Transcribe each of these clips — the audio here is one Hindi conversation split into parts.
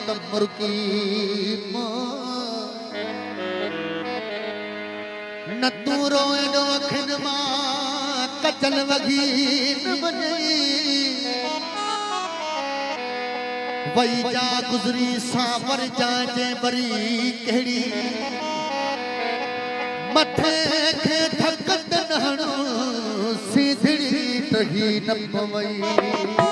तमर की न तू रोए नो अखिन मां कचल वगी न बने वही जा गुजरी सावर जांचे बरी केड़ी मथे खे थकत नहणो सीधड़ी तही न पवई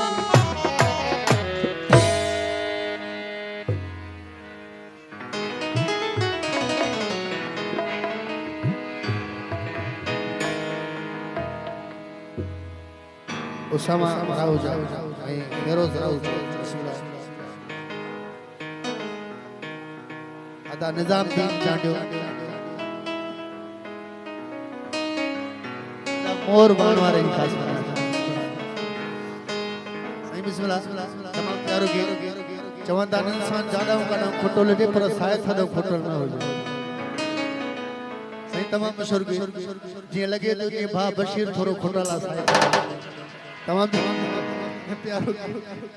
उसामा राहुजा फेरोज राहुजा अदा निजामुद्दीन चांडियो मोर बाणवारे खास सही बिस्मिल्लाह तमाम प्यारो के चवंदा इंसान ज्यादा का नाम खोटो लगे पर शायद थदो खोटो ना हो सही तमाम मशहूर के जे लगे तो ये भा बशीर थोरो खोटाला साहिब तमाम प्यारो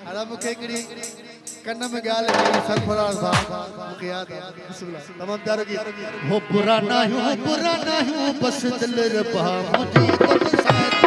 आला मुखे कड़ी कन्न में गाल है सरफराज साहब मुखे याद है बिस्मिल्लाह तमाम प्यारो की हो पुराना हूं बस दिल रबा मुझे तो साथ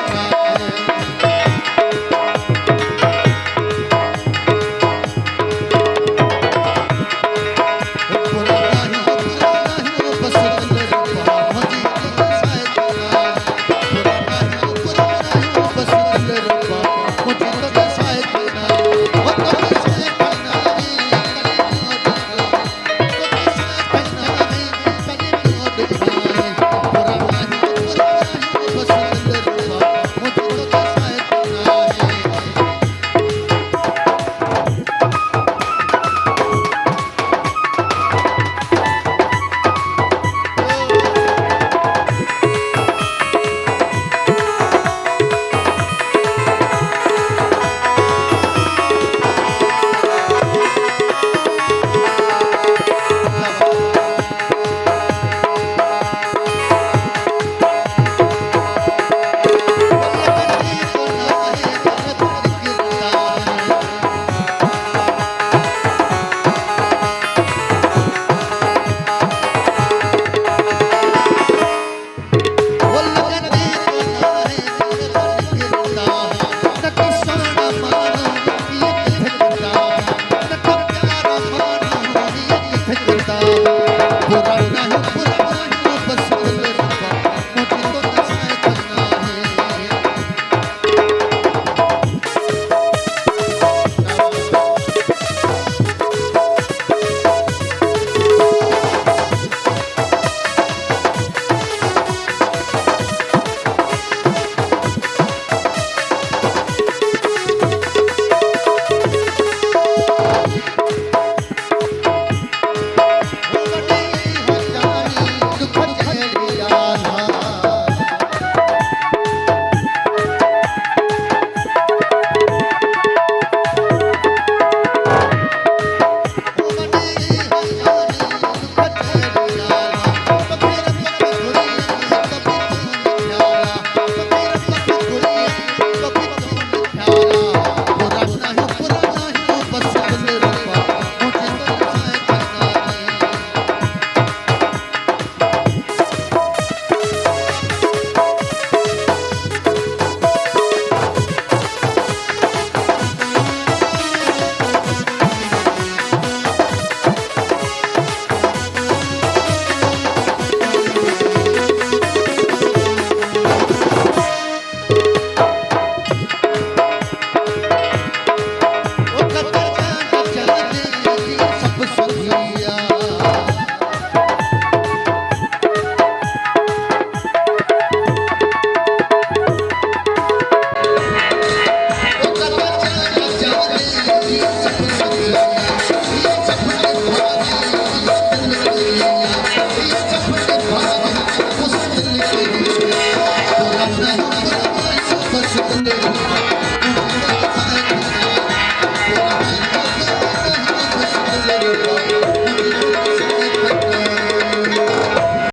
Thank you.